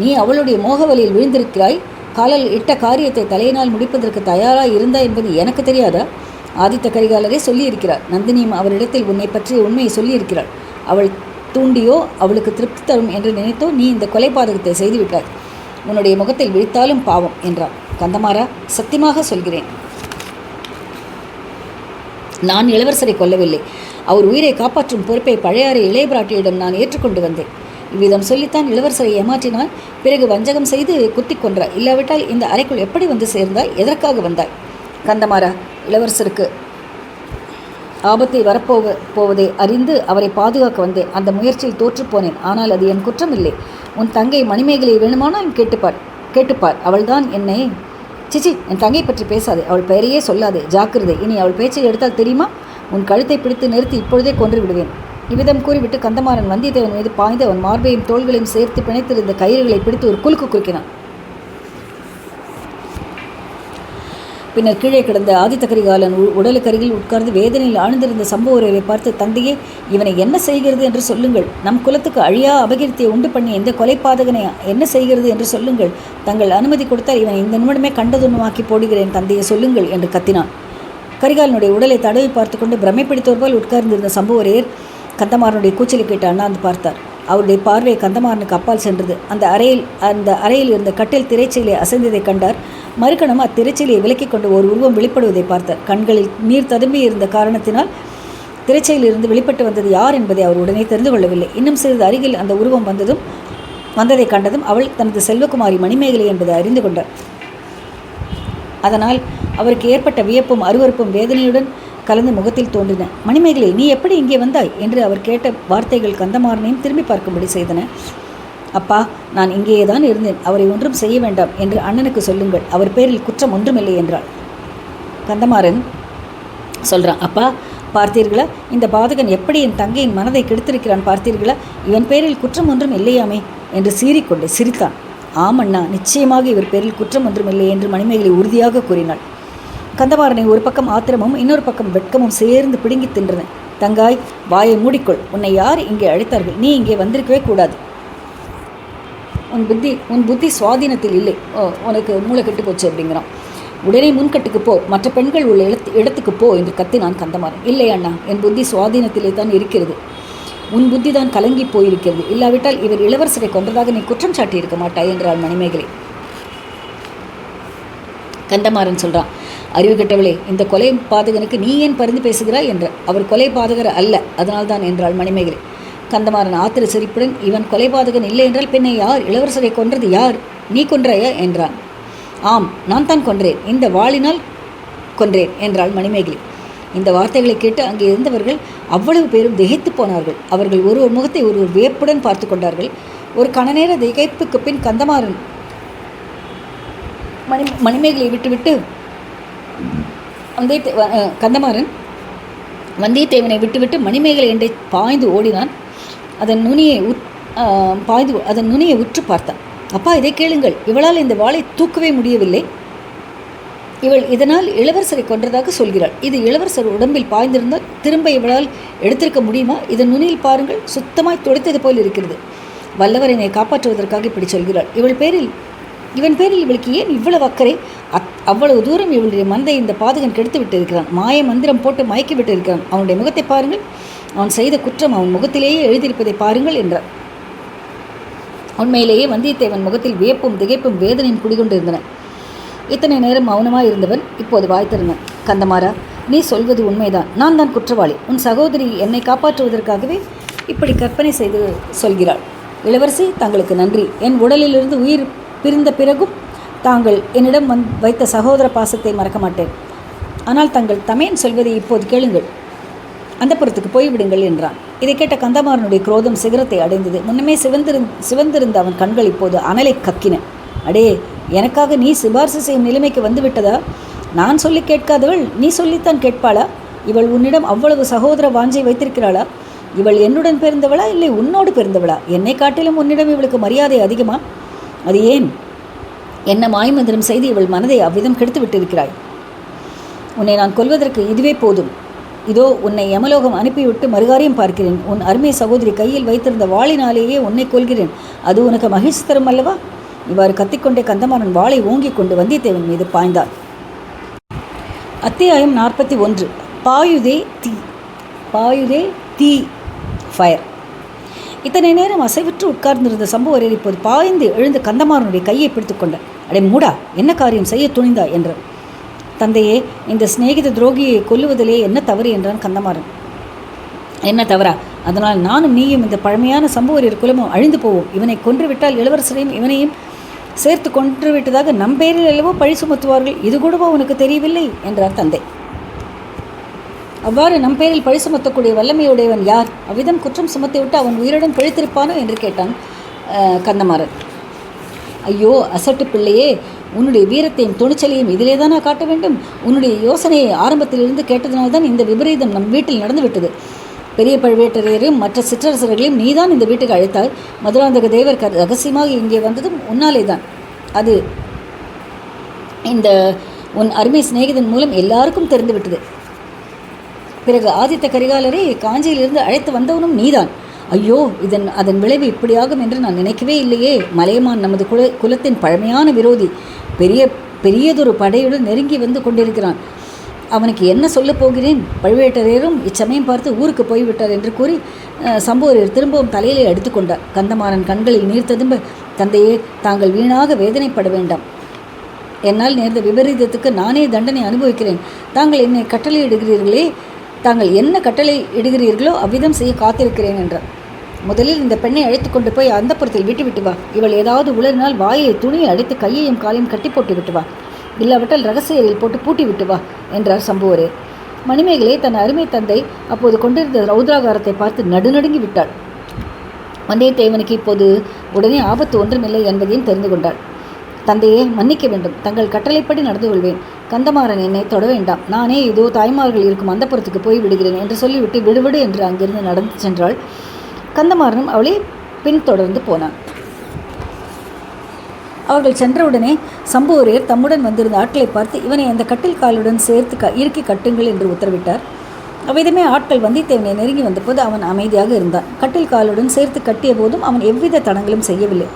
நீ அவளுடைய மோகவலியில் விழுந்திருக்கிறாய். காலல் இட்ட காரியத்தை தலையினால் முடிப்பதற்கு தயாராக இருந்தா என்பது எனக்கு தெரியாதா? ஆதித்த கரிகாலரே சொல்லியிருக்கிறார். நந்தினியும் அவரிடத்தில் உன்னை பற்றிய உண்மையை சொல்லியிருக்கிறாள். அவள் தூண்டியோ அவளுக்கு திருப்தி தரும் என்று நினைத்தோ நீ இந்த கொலைபாதகத்தை செய்துவிட்டாய். உன்னுடைய முகத்தில் விழித்தாலும் பாவம் என்றார். கந்தமாறா, சத்தியமாக சொல்கிறேன், நான் இளவரசரை கொல்லவில்லை. அவர் உயிரை காப்பாற்றும் பொறுப்பை பழையாறை இளைய பிராட்டியிடம் நான் ஏற்றுக்கொண்டு வந்தேன். இவ்விதம் சொல்லித்தான் இளவரசரை ஏமாற்றினான். பிறகு வஞ்சகம் செய்து குத்தி கொன்றாய். இல்லாவிட்டால் இந்த அறைக்குள் எப்படி வந்து சேர்ந்தாய்? எதற்காக வந்தாய்? கந்தமாறா, இளவரசருக்கு ஆபத்தை வரப்போவதை அறிந்து அவரை பாதுகாக்க வந்தேன். அந்த முயற்சியில் தோற்றுப்போனேன். ஆனால் அது என் குற்றம் இல்லை. உன் தங்கை மணிமேகலை வேணுமானால் கேட்டுப்பார். அவள்தான் என்னை... சிச்சி, என் தங்கை பற்றி பேசாதே. அவள் பெயரையே சொல்லாதே. ஜாக்கிரதை. இனி அவள் பேச்சை எடுத்தால் தெரியுமா? உன் கழுத்தை பிடித்து நிறுத்தி இப்பொழுதே கொன்று விடுவேன். இவ்விதம் கூறிவிட்டு கந்தமாறன் வந்தியத்தேவன் மீது பாய்ந்து அவன் மார்பையும் தோள்களையும் சேர்த்து பிணைத்திருந்த கயிறுகளை பிடித்து ஒரு குலுக்கு குறுக்கினான். பின்னர் கீழே கிடந்த ஆதித்த கரிகாலன் உடலுக்கருகில் உட்கார்ந்து வேதனையில் ஆழ்ந்திருந்த சம்புவரையரை பார்த்து, தந்தையே, இவனை என்ன செய்கிறது என்று சொல்லுங்கள். நம் குலத்துக்கு அழியா அபகீர்த்தியை உண்டு பண்ணி இந்த கொலைபாதகனை என்ன செய்கிறது என்று சொல்லுங்கள். தங்கள் அனுமதி கொடுத்தால் இவனை இந்த நிமிடமே கண்டதுண்ணுமாக்கி போடுகிறேன். தந்தையை சொல்லுங்கள் என்று கத்தினான். கரிகாலனுடைய உடலை தடவி பார்த்து கொண்டு பிரமை பிடித்தோர் போல் உட்கார்ந்திருந்த சம்புவரையர் கந்தமாறனுடைய கூச்சலை கேட்டு அண்ணாந்து பார்த்தார். அவருடைய பார்வை கந்தமாறனுக்கு அப்பால் சென்றது. அந்த அறையில் இருந்த கட்டில் திரைச்சீலை அசைந்ததை கண்டார். மறுகணம் அத்திரைச்சீலையை விலக்கிக் கொண்டு ஒரு உருவம் வெளிப்படுவதை பார்த்தார். கண்களில் நீர் ததும்பி இருந்த காரணத்தினால் திரைச்சையிலிருந்து வெளிப்பட்டு வந்தது யார் என்பதை அவர் உடனே தெரிந்து கொள்ளவில்லை. இன்னும் சிறிது அருகில் அந்த உருவம் வந்ததை கண்டதும் அவள் தனது செல்வகுமாரி மணிமேகலை என்பதை அறிந்து கொண்டார். அதனால் அவருக்கு ஏற்பட்ட வியப்பும் அருவருப்பும் வேதனையுடன் கலந்து முகத்தில் தோன்றின. மணிமேகலை, நீ எப்படி இங்கே வந்தாய் என்று அவர் கேட்ட வார்த்தைகள் கந்தமாறனையும் திரும்பி பார்க்கும்படி செய்தன. அப்பா, நான் இங்கேயே தான் இருந்தேன். அவரை ஒன்றும் செய்ய வேண்டாம் என்று அண்ணனுக்கு சொல்லுங்கள். அவர் பேரில் குற்றம் ஒன்றுமில்லை என்றாள். கந்தமாறன் சொல்கிறான். அப்பா, பார்த்தீர்களா, இந்த பாதகன் எப்படி என் தங்கையின் மனதை கெடுத்திருக்கிறான் பார்த்தீர்களா? இவன் பேரில் குற்றம் ஒன்றும் இல்லையாமே என்று சீறிக்கொண்டு சிரித்தான். ஆமண்ணா, நிச்சயமாக இவர் பேரில் குற்றம் ஒன்றும் இல்லை என்று மணிமேகலை உறுதியாக கூறினாள். கந்தமாறனை ஒரு பக்கம் ஆத்திரமும் இன்னொரு பக்கம் வெட்கமும் சேர்ந்து பிடுங்கி தின்றன. தங்காய், வாயை மூடிக்கொள். உன்னை யார் இங்கே அழைத்தார்கள்? நீ இங்கே வந்திருக்கவே கூடாது. உன் புத்தி சுவாதீனத்தில் இல்லை. உனக்கு மூளை கெட்டு போச்சு அப்படிங்கிறான். உடனே முன்கட்டுக்கு போ, மற்ற பெண்கள் உள்ள இடத்துக்கு போ என்று கத்தினான் கந்தமாறன். இல்லை அண்ணா, என் புத்தி சுவாதீனத்திலே தான் இருக்கிறது. உன் புத்தி தான் கலங்கி போயிருக்கிறது. இல்லாவிட்டால் இவர் இளவரசரை கொன்றதாக நீ குற்றம் சாட்டி இருக்க மாட்டாய் என்றாள் மணிமேகலை. கந்தமாறன் சொல்கிறான். அறிவு கெட்டவளே, இந்த கொலை பாதகனுக்கு நீ ஏன் பரிந்து பேசுகிறாய் என்ற. அவர் கொலை பாதகர் அல்ல, அதனால்தான் என்றாள் மணிமேகலை. கந்தமாறன் ஆத்திர சிரிப்புடன், இவன் கொலைபாதகன் இல்லை என்றால் பின்ன யார்? இளவரசரை கொன்றது யார்? நீ கொன்றாயா என்றான். ஆம், நான் தான் கொன்றேன். இந்த வாளினால் கொன்றேன் என்றாள் மணிமேகலை. இந்த வார்த்தைகளை கேட்டு அங்கே இருந்தவர்கள் அவ்வளவு பேரும் திகைத்து போனார்கள். அவர்கள் ஒருவர் முகத்தை ஒருவர் வியப்புடன் பார்த்து கொண்டார்கள். ஒரு கணநேர திகைப்புக்கு பின் கந்தமாறன் மணிமேகலை விட்டுவிட்டு கந்தமாறன் வந்தியத்தேவனை விட்டுவிட்டு மணிமேகலை என்றை பாய்ந்து ஓடினான். அதன் நுனியை உற்று பார்த்தான். அப்பா, இதை கேளுங்கள். இவளால் இந்த வாளை தூக்கவே முடியவில்லை. இவள் இதனால் இளவரசரை கொன்றதாக சொல்கிறாள். இது இளவரசர் உடம்பில் பாய்ந்திருந்தால் திரும்ப இவளால் எடுத்திருக்க முடியுமா? இதன் நுனியில் பாருங்கள், சுத்தமாய் துடைத்தது போல் இருக்கிறது. வல்லவர் என்னை காப்பாற்றுவதற்காக இப்படி சொல்கிறாள். இவன் பேரில் இவளுக்கு ஏன் இவ்வளவு அக்கறை? அவ்வளவு தூரம் இவளுடைய மந்தை இந்த பாதகன் கெடுத்து விட்டு இருக்கிறான். மாய மந்திரம் போட்டு மயக்கி விட்டு இருக்கிறான். அவனுடைய முகத்தை பாருங்கள். அவன் செய்த குற்றம் அவன் முகத்திலேயே எழுதியிருப்பதை பாருங்கள் என்றார். உண்மையிலேயே வந்தியத்தேவன் முகத்தில் வியப்பும் திகைப்பும் வேதனையும் குடிகொண்டிருந்தன. இத்தனை நேரம் மௌனமாக இருந்தவன் இப்போது வாய் திறந்தான். கந்தமாறா, நீ சொல்வது உண்மைதான். நான் தான் குற்றவாளி. உன் சகோதரி என்னை காப்பாற்றுவதற்காகவே இப்படி கற்பனை செய்து சொல்கிறாள். இளவரசி, தங்களுக்கு நன்றி. என் உடலிலிருந்து உயிர் பிரிந்த பிறகும் தாங்கள் என்னிடம் வைத்த சகோதர பாசத்தை மறக்க மாட்டேன். ஆனால் தங்கள் தமையன் சொல்வதை இப்போது கேளுங்கள். அந்த புறத்துக்கு போய்விடுங்கள் என்றான். இதை கேட்ட கந்தமாறனுடைய குரோதம் சிகரத்தை அடைந்தது. முன்னமே சிவந்திருந்த அவன் கண்கள் இப்போது அனலை கக்கின. அடே, எனக்காக நீ சிபார்சு செய்யும் நிலைமைக்கு வந்து விட்டதா? நான் சொல்லி கேட்காதவள் நீ சொல்லித்தான் கேட்பாளா? இவள் உன்னிடம் அவ்வளவு சகோதர வாஞ்சை வைத்திருக்கிறாளா? இவள் என்னுடன் பிறந்தவளா இல்லை உன்னோடு பிறந்தவளா? என்னை காட்டிலும் உன்னிடம் இவளுக்கு மரியாதை அதிகமா? அது ஏன்? என்ன மாய்மந்திரம் செய்து இவள் மனதை அவ்விதம் கெடுத்து விட்டிருக்கிறாய். உன்னை நான் கொல்வதற்கு இதுவே போதும். இதோ உன்னை யமலோகம் அனுப்பிவிட்டு மறுகாரியம் பார்க்கிறேன். உன் அருமை சகோதரி கையில் வைத்திருந்த வாளினாலேயே உன்னை கொள்கிறேன். அது உனக்கு மகிழ்ச்சி தரும் அல்லவா? இவ்வாறு கத்திக்கொண்டே கந்தமாறன் வாளை ஓங்கிக் கொண்டு வந்தியத்தேவன் மீது பாய்ந்தான். அத்தியாயம் 41. பாயுதே தீ. பாயுதே தீ, ஃபயர். இத்தனை நேரம் அசைவற்று உட்கார்ந்திருந்த சம்புவரையர் இப்போது பாய்ந்து எழுந்து கந்தமாறனுடைய கையை பிடித்து கொண்டார். அடே மூடா, என்ன காரியம் செய்ய துணிந்தா என்றார். தந்தையே, இந்த சிநேகித துரோகியை கொல்லுவதிலே என்ன தவறு என்றான் கந்தமாறன். என்ன தவறா? அதனால் நானும் நீயும் இந்த பழமையான சம்புவரையர் குலமும் அழிந்து போவோம். இவனை கொன்றுவிட்டால் இளவரசரையும் இவனையும் சேர்த்து கொன்று விட்டதாக நம் பேரில் அல்லவோ பழி சுமத்துவார்கள். இது கூடவோ உனக்கு தெரியவில்லை என்றார் தந்தை. அவ்வாறு நம் பேரில் பழி சுமத்தக்கூடிய வல்லமையுடையவன் யார்? அவ்விதம் குற்றம் சுமத்திவிட்டு அவன் உயிருடன் பிழைத்திருப்பானோ என்று கேட்டான் கந்தமாறன். ஐயோ அசட்டு பிள்ளையே, உன்னுடைய வீரத்தையும் துணிச்சலையும் இதிலே தான் நான் காட்ட வேண்டும். உன்னுடைய யோசனையை ஆரம்பத்திலிருந்து கேட்டதனால்தான் இந்த விபரீதம் நம் வீட்டில் நடந்துவிட்டது. பெரிய பழுவேட்டரையரையும் மற்ற சிற்றரசர்களையும் நீதான் இந்த வீட்டுக்கு அழைத்தாய். மதுராந்தக தேவர் ரகசியமாக இங்கே வந்ததும் உன்னாலே தான். அது இந்த உன் அருமை சிநேகிதன் மூலம் எல்லாருக்கும் தெரிந்துவிட்டது. பிறகு ஆதித்த கரிகாலரை காஞ்சியிலிருந்து அழைத்து வந்தவனும் நீதான். ஐயோ, அதன் விளைவு இப்படியாகும் என்று நான் நினைக்கவே இல்லையே. மலையமான் நமது குலத்தின் பழமையான விரோதி பெரியதொரு படையுடன் நெருங்கி வந்து கொண்டிருக்கிறான். அவனுக்கு என்ன சொல்லப் போகிறேன்? பழுவேட்டரையரும் இச்சமயம் பார்த்து ஊருக்கு போய்விட்டார் என்று கூறி சம்புவரையர் திரும்பவும் தலையிலே அடித்து கொண்டார். கந்தமாறன் கண்களில் நீர் ததும்ப, தந்தையே, தாங்கள் வீணாக வேதனைப்பட வேண்டாம். என்னால் நேர்ந்த விபரீதத்துக்கு நானே தண்டனை அனுபவிக்கிறேன். தாங்கள் என்னை கட்டளை இடுகிறீர்களோ அவ்விதம் செய்ய காத்திருக்கிறேன் என்றார். முதலில் இந்த பெண்ணை அழைத்து கொண்டு போய் அந்தப்புறத்தில் விட்டு வா. இவள் ஏதாவது உளறினால் வாயை துணியை அடித்து கையையும் காலையும் கட்டி போட்டு விட்டு வா. இல்லாவிட்டால் ரகசியரில் போட்டு பூட்டி விட்டு வா என்றார் சம்புவரையர். மணிமேகலை தன் அருமை தந்தை அப்போது கொண்டிருந்த ரௌத்ராகாரத்தை பார்த்து நடுநடுங்கி விட்டாள். வந்தியத்தேவனுக்கு இப்போது உடனே ஆபத்து ஒன்றுமில்லை என்பதையும் தெரிந்து கொண்டாள். தந்தையே, மன்னிக்க வேண்டும். தங்கள் கட்டளைப்படி நடந்து கொள்வேன். கந்தமாறன் என்னை தொட வேண்டாம். நானே இதோ தாய்மார்கள் இருக்கும் அந்தப்புறத்துக்கு போய் விடுகிறேன் என்று சொல்லிவிட்டு விடுவிடு என்று அங்கிருந்து நடந்து சென்றாள். கந்தமாறனும் அவளை பின்தொடர்ந்து போனான். அவர்கள் சென்றவுடனே சம்புவரையர் தம்முடன் வந்திருந்த ஆட்களை பார்த்து இவனை அந்த கட்டில் காலுடன் சேர்த்து இறுக்கி கட்டுங்கள் என்று உத்தரவிட்டார். அவ்விதமே ஆட்கள் வந்தியத்தேவனை நெருங்கி வந்தபோது அவன் அமைதியாக இருந்தான். கட்டில் காலுடன் சேர்த்து கட்டிய போதும் அவன் எவ்வித தடங்களும் செய்யவில்லை.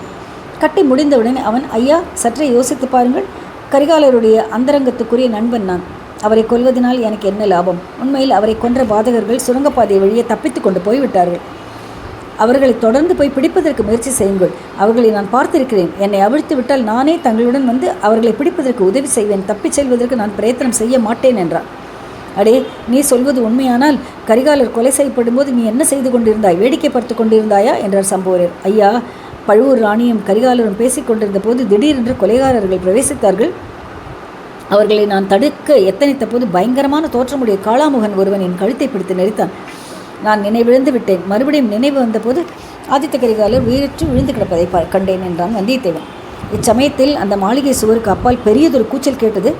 கட்டி முடிந்தவுடனே அவன், ஐயா, சற்றே யோசித்து பாருங்கள். கரிகாலருடைய அந்தரங்கத்துக்குரிய நண்பன் நான். அவரை கொல்வதனால் எனக்கு என்ன லாபம்? உண்மையில் அவரை கொன்ற பாதகர்கள் சுரங்கப்பாதை வழியே தப்பித்து கொண்டு போய்விட்டார்கள். அவர்களை தொடர்ந்து போய் பிடிப்பதற்கு முயற்சி செய்யுங்கள். அவர்களை நான் பார்த்திருக்கிறேன். என்னை அவிழ்த்து விட்டால் நானே தங்களுடன் வந்து அவர்களை பிடிப்பதற்கு உதவி செய்வேன். தப்பிச் செல்வதற்கு நான் பிரயத்தனம் செய்ய மாட்டேன் என்றான். அடே, நீ சொல்வது உண்மையானால் கரிகாலர் கொலை செய்யப்படும் போது நீ என்ன செய்து கொண்டிருந்தாய்? வேடிக்கை பார்த்து கொண்டிருந்தாயா என்றார் சம்புவரையர். ஐயா, பழுவூர் ராணியும் கரிகாலரும் பேசிக் கொண்டிருந்த போது திடீரென்று கொலைகாரர்கள் பிரவேசித்தார்கள். அவர்களை நான் தடுக்க எத்தனைத்த போது பயங்கரமான தோற்றமுடைய காளாமுகன் ஒருவன் என் கழுத்தை பிடித்து நெரித்தான். நான் நினைவிழந்து விட்டேன். மறுபடியும் நினைவு வந்தபோது ஆதித்த கரிகாலர் உயிரற்று விழுந்து கிடப்பதை கண்டேன் என்றான் வந்தியத்தேவன். இச்சமயத்தில் அந்த மாளிகை சுவருக்கு அப்பால் பெரியதொரு கூச்சல் கேட்டது.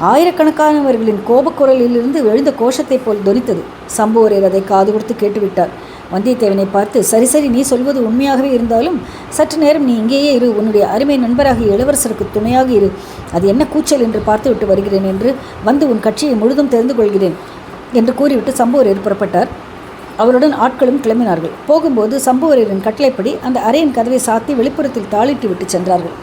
ஆயிரக்கணக்கானவர்களின் கோபக்குரலிலிருந்து எழுந்த கோஷத்தை போல் தொனித்தது. சம்புவரையர் அதை காது கொடுத்து கேட்டுவிட்டார். வந்தியத்தேவனை பார்த்து, சரி, நீ சொல்வது உண்மையாகவே இருந்தாலும் சற்று நேரம் நீ இங்கேயே இரு. உன்னுடைய அருமை நண்பராகிய இளவரசருக்கு துணையாக இரு. அது என்ன கூச்சல் என்று பார்த்துவிட்டு வருகிறேன் என்று வந்து உன் கட்சியை முழுதும் தெரிந்து கொள்கிறேன் என்று கூறிவிட்டு சம்புவரையர் புறப்பட்டார். அவருடன் ஆட்களும் கிளம்பினார்கள். போகும்போது சம்புவரையரின் கட்டளைப்படி அந்த அறையின் கதவை சாத்தி வெளிப்புறத்தில் தாளிட்டு விட்டு சென்றார்கள்.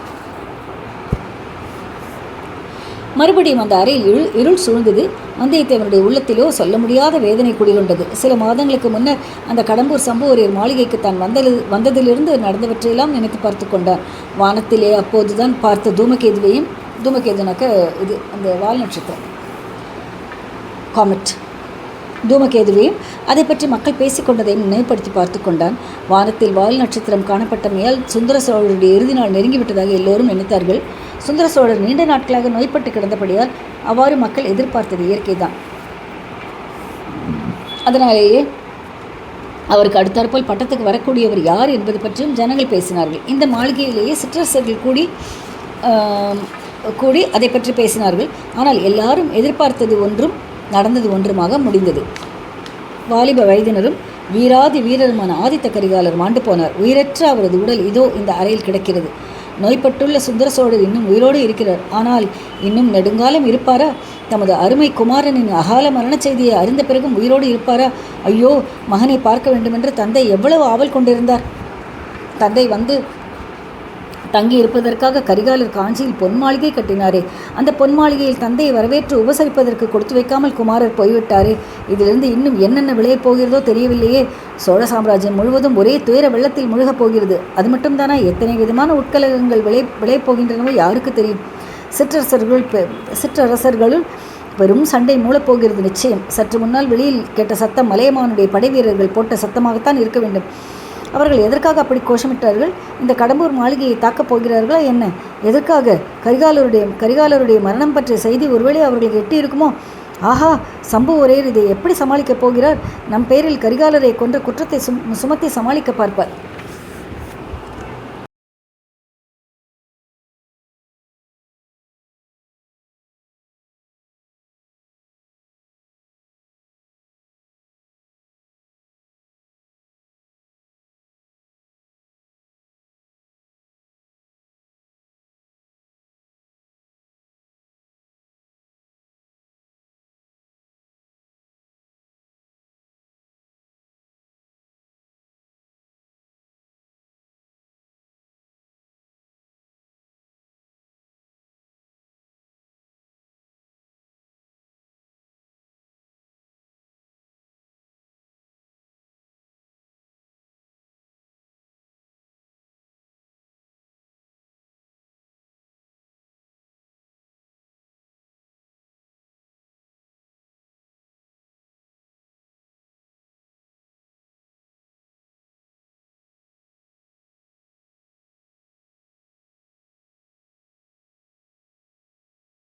மறுபடியும் அந்த அறையில் இருள் சூழ்ந்தது. வந்தியத்தேவனுடைய உள்ளத்திலோ சொல்ல முடியாத வேதனை குடிகொண்டது. சில மாதங்களுக்கு முன்னர் அந்த கடம்பூர் சம்புவரையர் மாளிகைக்கு தான் வந்ததிலிருந்து நடந்தவற்றையெல்லாம் நினைத்து பார்த்து கொண்டான். வானத்திலே அப்போதுதான் பார்த்த தூமகேதுவையும், தூமகேதுனாக்க இது அந்த வால் நட்சத்திரம், காமெட், தூமகேதுவையும் அதை பற்றி மக்கள் பேசிக்கொண்டதையும் நினைவுபடுத்தி பார்த்து கொண்டான். வானத்தில் வால் நட்சத்திரம் காணப்பட்டமையால் சுந்தர சோழருடைய இறுதி நாள் நெருங்கிவிட்டதாக எல்லோரும் நினைத்தார்கள். சுந்தர சோழர் நீண்ட நாட்களாக நோய்பட்டு கிடந்தபடியால் அவ்வாறு மக்கள் எதிர்பார்த்தது இயற்கைதான். அதனாலேயே அவருக்கு அடுத்தாற்போல் பட்டத்துக்கு வரக்கூடியவர் யார் என்பது பற்றியும் ஜனங்கள் பேசினார்கள். இந்த மாளிகையிலேயே சிற்றரசர்கள் கூடி அதை பற்றி பேசினார்கள். ஆனால் எல்லாரும் எதிர்பார்த்தது ஒன்றும் நடந்தது ஒன்றுமாக முடிந்தது. வாலிப வயதினரும் வீராதி வீரருமான ஆதித்த கரிகாலர் மாண்டு போனார். உயிரற்ற அவரது உடல் இதோ இந்த அறையில் கிடக்கிறது. நோய்பட்டுள்ள சுந்தர சோழர் இன்னும் உயிரோடு இருக்கிறார். ஆனால் இன்னும் நெடுங்காலம் இருப்பாரா? தமது அருமை குமாரனின் அகால மரண செய்தியை அறிந்த பிறகும் உயிரோடு இருப்பாரா? ஐயோ, மகனை பார்க்க வேண்டுமென்று தந்தை எவ்வளவு ஆவல் கொண்டிருந்தார். தந்தை வந்து தங்கி இருப்பதற்காக கரிகாலர் காஞ்சியில் பொன் மாளிகை கட்டினாரே, அந்த பொன் மாளிகையில் தந்தையை வரவேற்று உபசரிப்பதற்கு கொடுத்து வைக்காமல் குமாரர் போய்விட்டாரே. இதிலிருந்து இன்னும் என்னென்ன விளையப் போகிறதோ தெரியவில்லையே. சோழ சாம்ராஜ்யம் முழுவதும் ஒரே துயர வெள்ளத்தில் முழுகப் போகிறது. அது மட்டும்தானா, எத்தனை விதமான உட்கலகங்கள் விளையப் போகின்றனவோ யாருக்கு தெரியும். சிற்றரசர்களுள் பெரும் சண்டை மூளப்போகிறது நிச்சயம். சற்று முன்னால் வெளியில் கேட்ட சத்தம் மலையமானுடைய படை வீரர்கள் போட்ட சத்தமாகத்தான் இருக்க வேண்டும். அவர்கள் எதற்காக அப்படி கோஷமிட்டார்கள்? இந்த கடம்பூர் மாளிகையை தாக்கப் போகிறார்களா என்ன? எதற்காக? கரிகாலருடைய மரணம் பற்றிய செய்தி ஒருவேளை அவர்களுக்கு எட்டி இருக்குமோ? ஆஹா, சம்புவரையர் இதை எப்படி சமாளிக்கப் போகிறார்? நம் பேரில் கரிகாலரை கொன்ற குற்றத்தை சுமத்தி சமாளிக்க பார்ப்பார்.